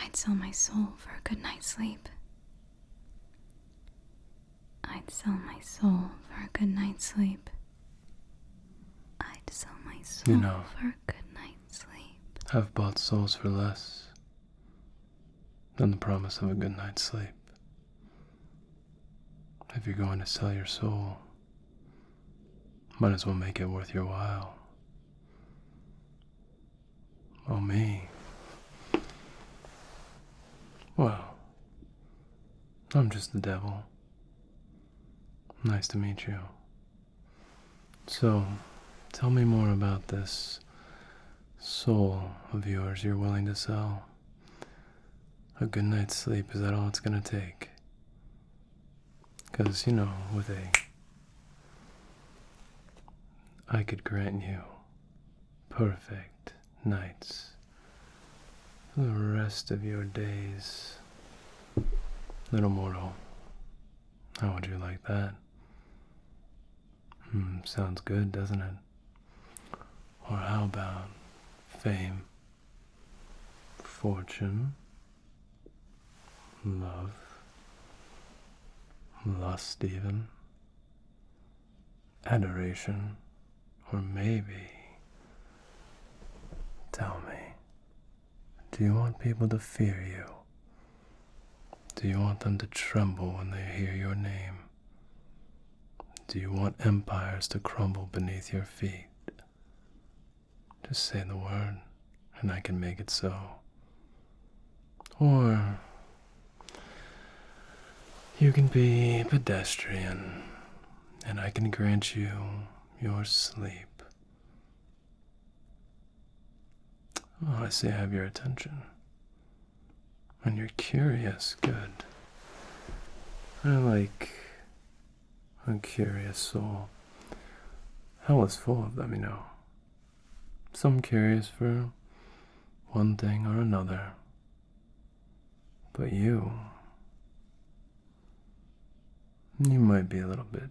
I'd sell my soul for a good night's sleep. I'd sell my soul for a good night's sleep. I'd sell my soul for a good night's sleep. I've bought souls for less than the promise of a good night's sleep. If you're going to sell your soul, might as well make it worth your while. Oh, me? Well, I'm just the devil. Nice to meet you. So, tell me more about this soul of yours you're willing to sell. A good night's sleep, is that all it's gonna take? Because, with I could grant you perfect nights for the rest of your days. Little mortal, how would you like that? Sounds good, doesn't it? Or how about fame, fortune, love, lust even, adoration, or maybe, tell me, do you want people to fear you? Do you want them to tremble when they hear your name? Do you want empires to crumble beneath your feet? Just say the word, and I can make it so. Or you can be pedestrian, and I can grant you your sleep. Oh, I see I have your attention. And you're curious, good. I like a curious soul. Hell is full of them, Some curious for one thing or another. But you might be a little bit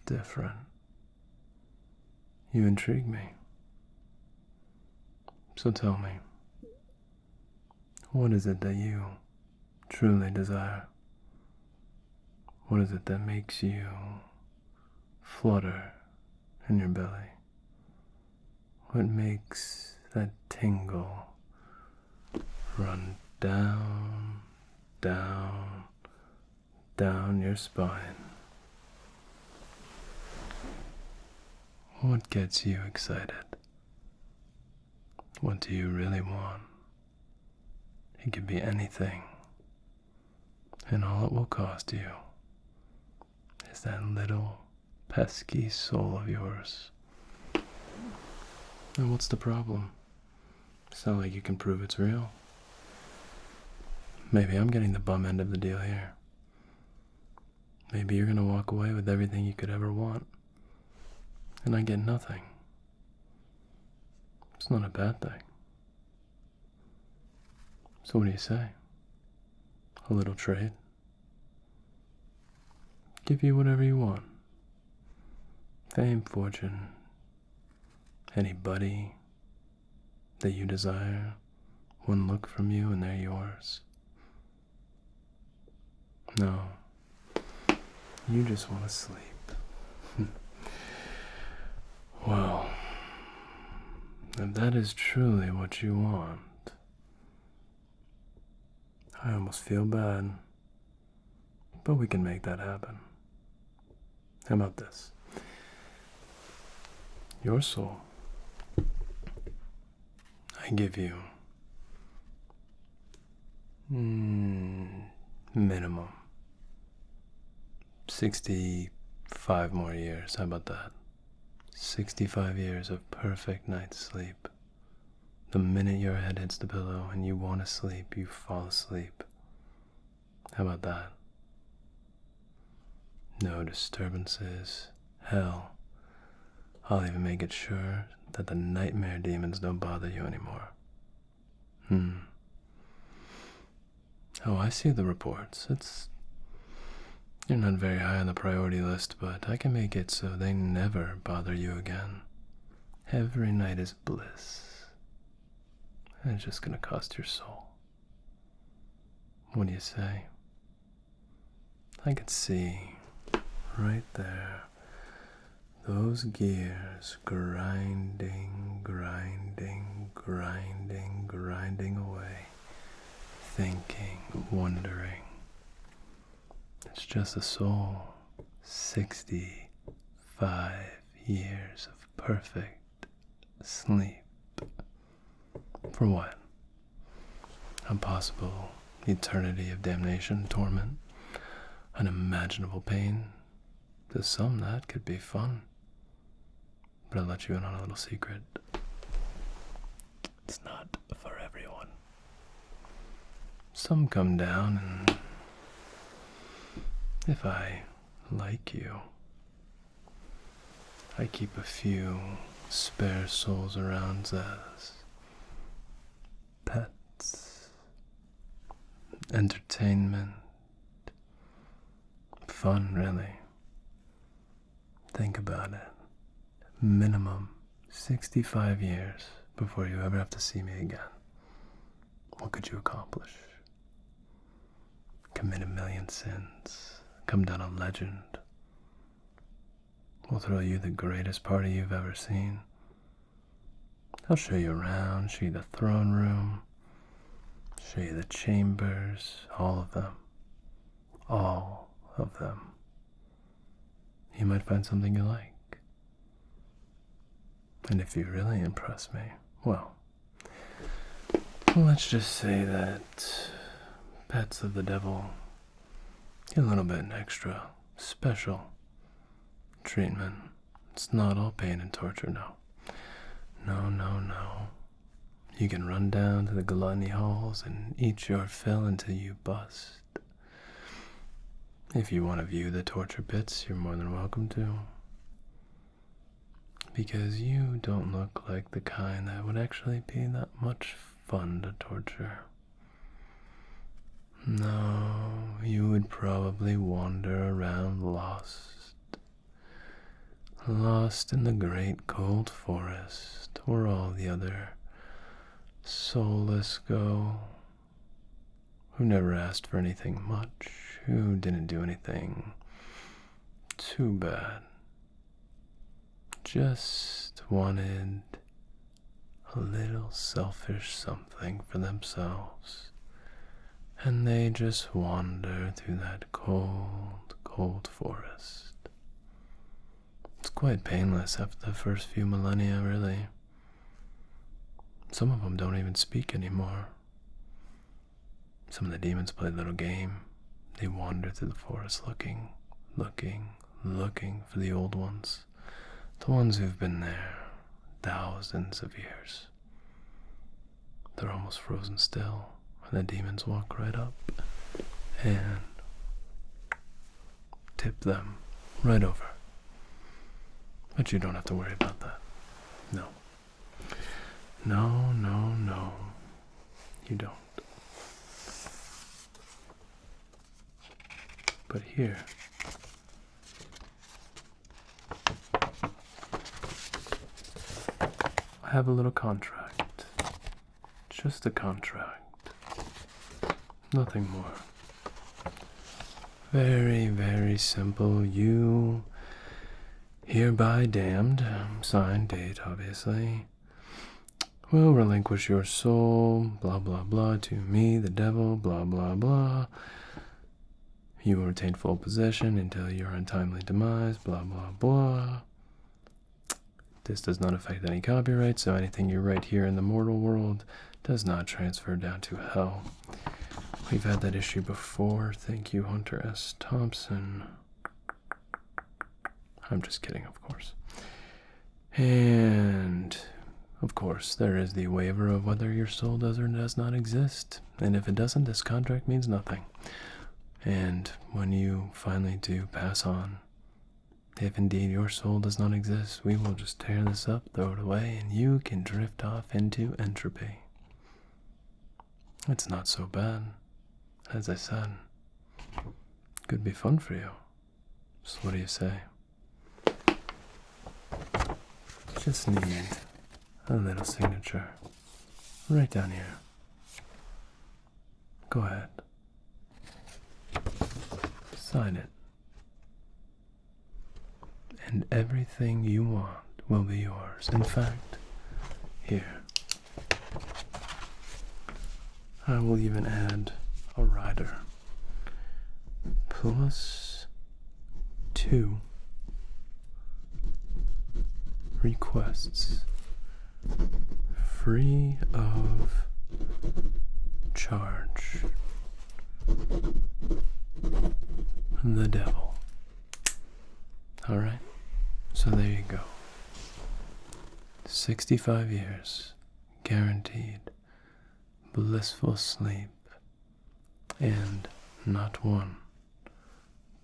different. You intrigue me. So tell me, what is it that you truly desire? What is it that makes you flutter in your belly? What makes that tingle run down, down, down your spine? What gets you excited? What do you really want? It could be anything, and all it will cost you is that little pesky soul of yours. And what's the problem? It's not like you can prove it's real. Maybe I'm getting the bum end of the deal here. Maybe you're gonna walk away with everything you could ever want, and I get nothing. It's not a bad thing. So what do you say? A little trade? Give you whatever you want. Fame, fortune, anybody that you desire. One look from you and they're yours. No, you just want to sleep. Well, if that is truly what you want, I almost feel bad, but we can make that happen. How about this? Your soul, I give you minimum 65 more years. How about that? 65 years of perfect night's sleep. The minute your head hits the pillow and you want to sleep, you fall asleep. How about that? No disturbances. Hell, I'll even make it sure that the nightmare demons don't bother you anymore. Oh, I see the reports. You're not very high on the priority list, but I can make it so they never bother you again. Every night is bliss. And it's just gonna cost your soul. What do you say? I could see right there those gears grinding, grinding, grinding, grinding away, thinking, wondering. It's just a soul. 65 years of perfect sleep. For what? A possible eternity of damnation, torment, unimaginable pain. To some, that could be fun. But I'll let you in on a little secret. It's not for everyone. Some come down, and if I like you, I keep a few spare souls around as pets, entertainment, fun, really. Think about it. Minimum 65 years before you ever have to see me again. What could you accomplish? Commit a million sins. Come down a legend. We'll throw you the greatest party you've ever seen. I'll show you around, show you the throne room, show you the chambers, all of them. All of them. You might find something you like. And if you really impress me, well, let's just say that pets of the devil get a little bit extra special treatment. It's not all pain and torture, no. No, no, no. You can run down to the gluttony halls and eat your fill until you bust. If you want to view the torture pits, you're more than welcome to. Because you don't look like the kind that would actually be that much fun to torture. No, you would probably wander around lost. Lost in the great cold forest, where all the other soulless go, who never asked for anything much, who didn't do anything too bad. Just wanted a little selfish something for themselves. And they just wander through that cold, cold forest. It's quite painless after the first few millennia, really. Some of them don't even speak anymore. Some of the demons play a little game. They wander through the forest looking for the old ones. The ones who've been there thousands of years. They're almost frozen still, and the demons walk right up and tip them right over. But you don't have to worry about that. No. No, no, no. You don't. But here, I have a little contract. Just a contract. Nothing more. Very, very simple. You hereby damned, signed date, obviously, will relinquish your soul, blah, blah, blah, to me, the devil, blah, blah, blah. You will retain full possession until your untimely demise, blah, blah, blah. This does not affect any copyright, so anything you write here in the mortal world does not transfer down to hell. We've had that issue before. Thank you, Hunter S. Thompson. I'm just kidding, of course. And, of course, there is the waiver of whether your soul does or does not exist. And if it doesn't, this contract means nothing. And when you finally do pass on, if indeed your soul does not exist, we will just tear this up, throw it away, and you can drift off into entropy. It's not so bad. As I said, could be fun for you. So what do you say? Just need a little signature right down here. Go ahead. Sign it. And everything you want will be yours. In fact, here, I will even add a rider. +2 requests free of charge. The devil. Alright, so there you go. 65 years, guaranteed, blissful sleep, and not 1,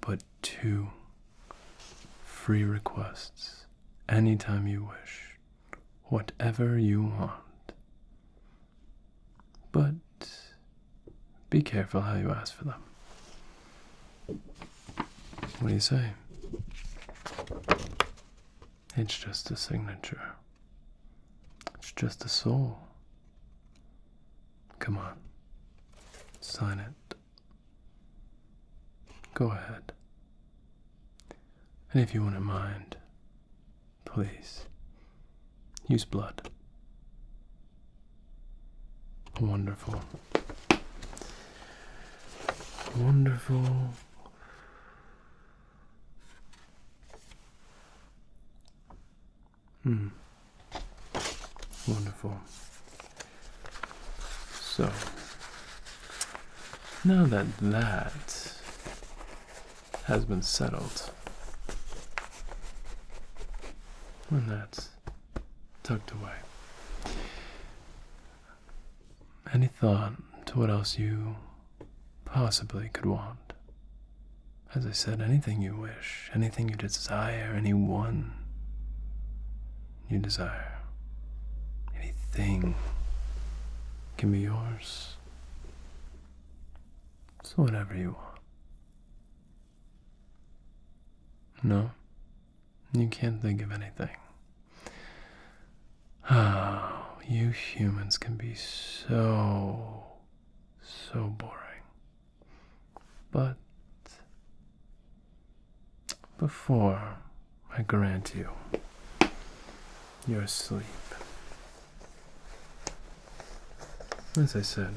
but 2 free requests, anytime you wish, whatever you want. But be careful how you ask for them. What do you say? It's just a signature. It's just a soul. Come on. Sign it. Go ahead. And if you wouldn't mind, please, use blood. Wonderful. Wonderful. Wonderful. So, now that that has been settled, and that's tucked away, any thought to what else you possibly could want? As I said, anything you wish, anything you desire, anyone you desire, anything can be yours. So whatever you want. No? You can't think of anything. Oh, you humans can be so boring. But before I grant you your sleep, as I said,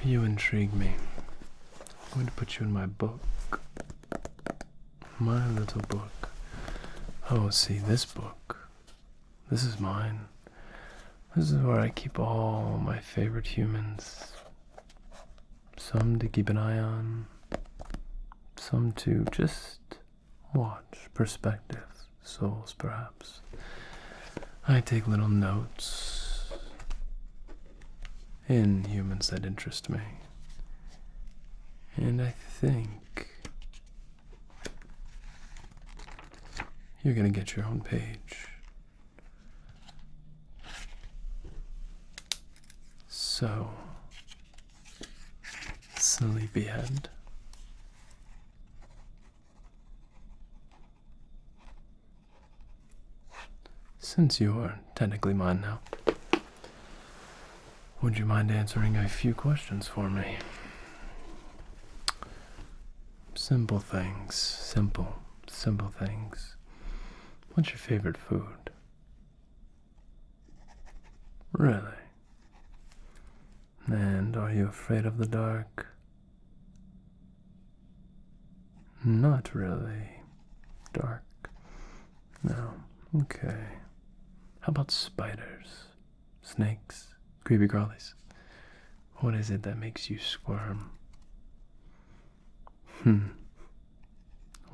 you intrigue me. I'm going to put you in my book. My little book. Oh, see, this book. This is mine. This is where I keep all my favorite humans. Some to keep an eye on. Some to just watch. Perspective. Souls, perhaps. I take little notes in humans that interest me. And I think you're gonna get your own page. So, sleepyhead. Since you're technically mine now, would you mind answering a few questions for me? Simple things. Simple things. What's your favorite food? Really? And are you afraid of the dark? Not really. Dark. No. Okay. How about spiders? Snakes? Creepy crawlies? What is it that makes you squirm?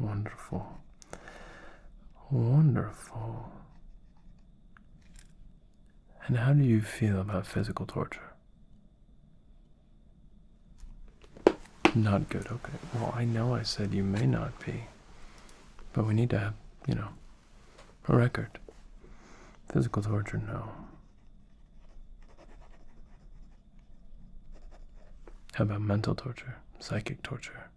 Wonderful. Wonderful. And how do you feel about physical torture? Not good, okay. Well, I know I said you may not be, but we need to have, a record. Physical torture, no. How about mental torture? Psychic torture?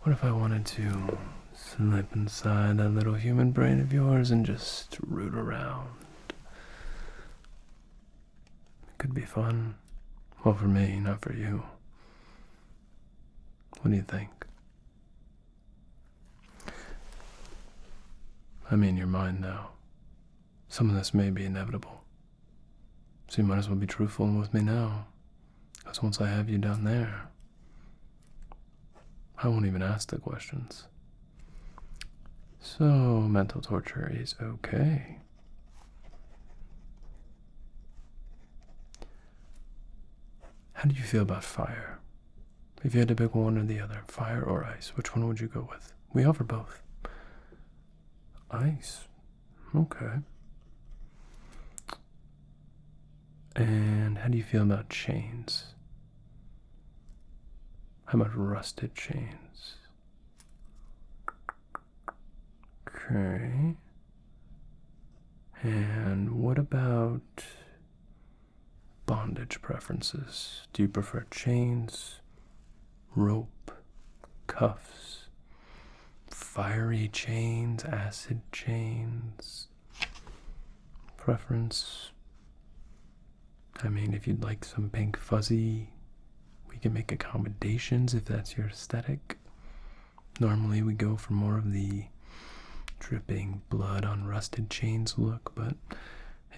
What if I wanted to slip inside that little human brain of yours and just root around? It could be fun. Well, for me, not for you. What do you think? I'm in your mind now. Some of this may be inevitable. So you might as well be truthful with me now. Because once I have you down there, I won't even ask the questions. So, mental torture is okay. How do you feel about fire? If you had to pick one or the other, fire or ice, which one would you go with? We offer both. Ice. Okay. And how do you feel about chains? How about rusted chains? Okay. And what about bondage preferences? Do you prefer chains, rope, cuffs, fiery chains, acid chains? Preference? I mean, if you'd like some pink fuzzy, we can make accommodations if that's your aesthetic. Normally we go for more of the dripping blood on rusted chains look, but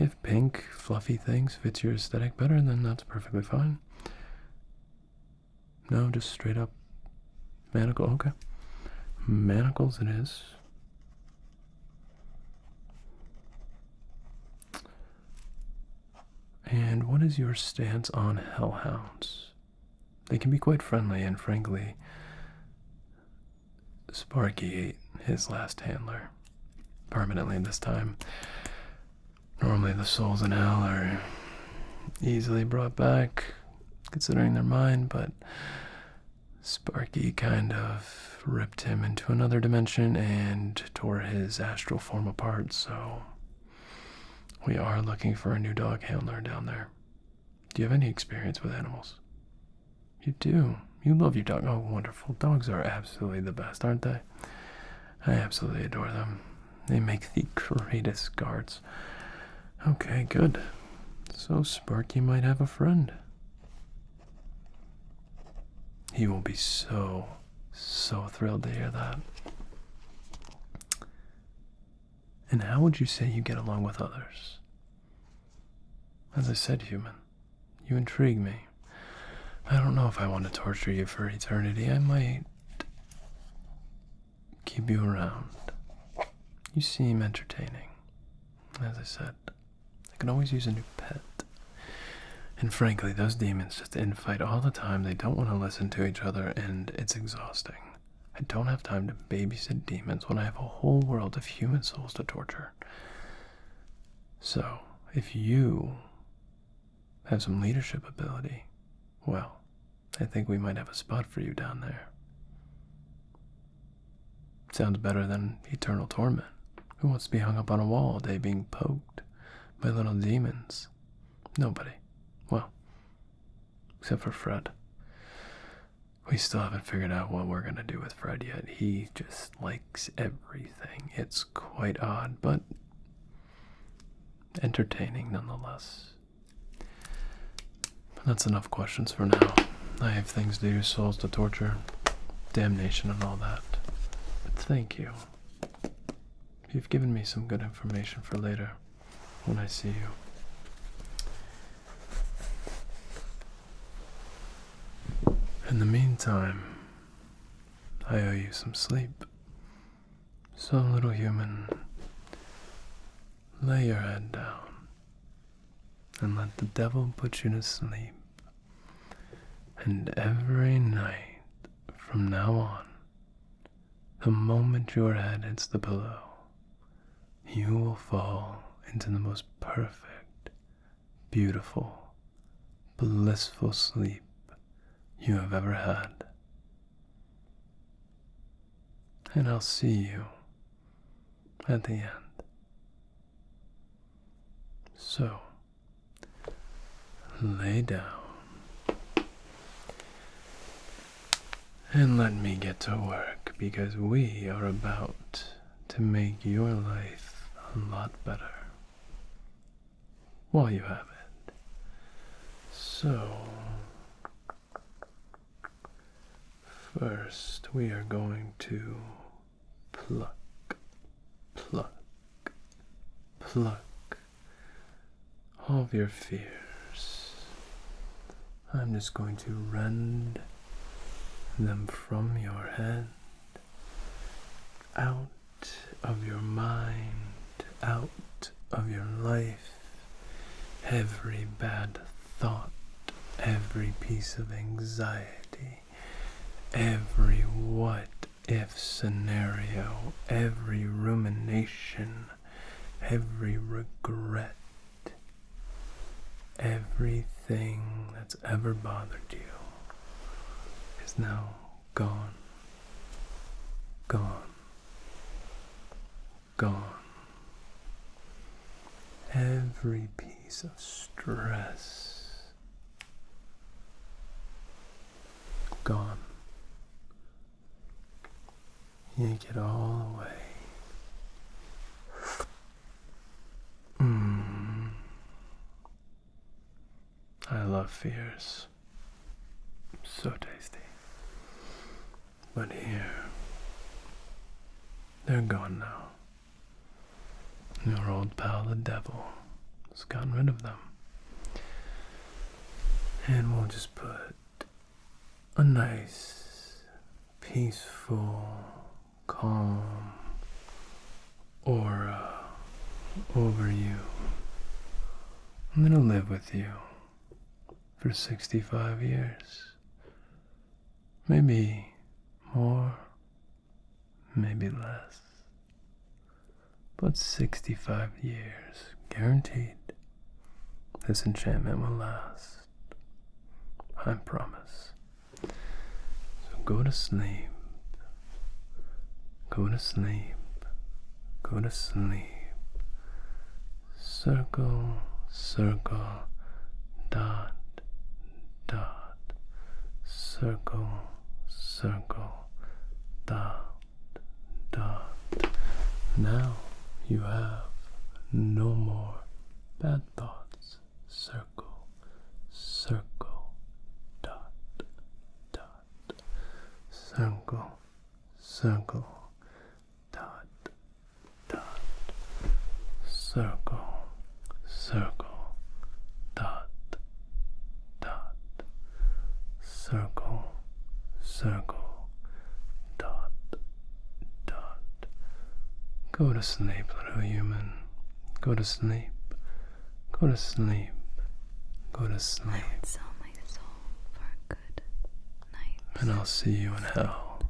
if pink, fluffy things fits your aesthetic better, then that's perfectly fine. No, just straight up manacle. Okay. Manacles it is. And what is your stance on hellhounds? They can be quite friendly, and frankly, Sparky ate his last handler permanently this time. Normally the souls in hell are easily brought back, considering they're mine, but Sparky kind of ripped him into another dimension and tore his astral form apart, so we are looking for a new dog handler down there. Do you have any experience with animals? You do. You love your dog. Oh, wonderful. Dogs are absolutely the best, aren't they? I absolutely adore them. They make the greatest guards. Okay, good. So Sparky might have a friend. He will be so thrilled to hear that. And how would you say you get along with others? As I said, human, you intrigue me. I don't know if I want to torture you for eternity. I might keep you around. You seem entertaining. As I said, I can always use a new pet. And frankly, those demons just infight all the time. They don't want to listen to each other, and it's exhausting. I don't have time to babysit demons when I have a whole world of human souls to torture. So, if you have some leadership ability, well, I think we might have a spot for you down there. Sounds better than eternal torment. Who wants to be hung up on a wall all day being poked by little demons? Nobody. Well, except for Fred. We still haven't figured out what we're going to do with Fred yet. He just likes everything. It's quite odd, but entertaining nonetheless. But that's enough questions for now. I have things to do, souls to torture, damnation and all that. But thank you. You've given me some good information for later when I see you. In the meantime, I owe you some sleep. So, little human, lay your head down and let the devil put you to sleep. And every night from now on, the moment your head hits the pillow, you will fall into the most perfect, beautiful, blissful sleep you have ever had. And I'll see you at the end. So, lay down and let me get to work, because we are about to make your life a lot better while you have it. So, First, we are going to pluck, pluck, pluck all of your fears. I'm just going to rend them from your head, out of your mind, out of your life. Every bad thought, every piece of anxiety, every what-if scenario, every rumination, every regret, everything that's ever bothered you is now gone, gone, gone. Every piece of stress, gone. Yank it all away. I love fears. So tasty. But here, they're gone now. Your old pal the devil has gotten rid of them. And we'll just put a nice, peaceful, calm aura over you. I'm gonna live with you for 65 years. Maybe more, maybe less. But 65 years, guaranteed. This enchantment will last. I promise. So go to sleep. Go to sleep. Go to sleep. Circle, circle, dot, dot. Circle, circle, dot, dot. Now you have no more bad thoughts. Circle, circle, dot, dot. Circle, circle, dot, dot. Circle, circle, dot, dot. Circle, circle, dot, dot. Go to sleep, little human. Go to sleep. Go to sleep. Go to sleep. I would sell my soul for a good night. And I'll see you in hell.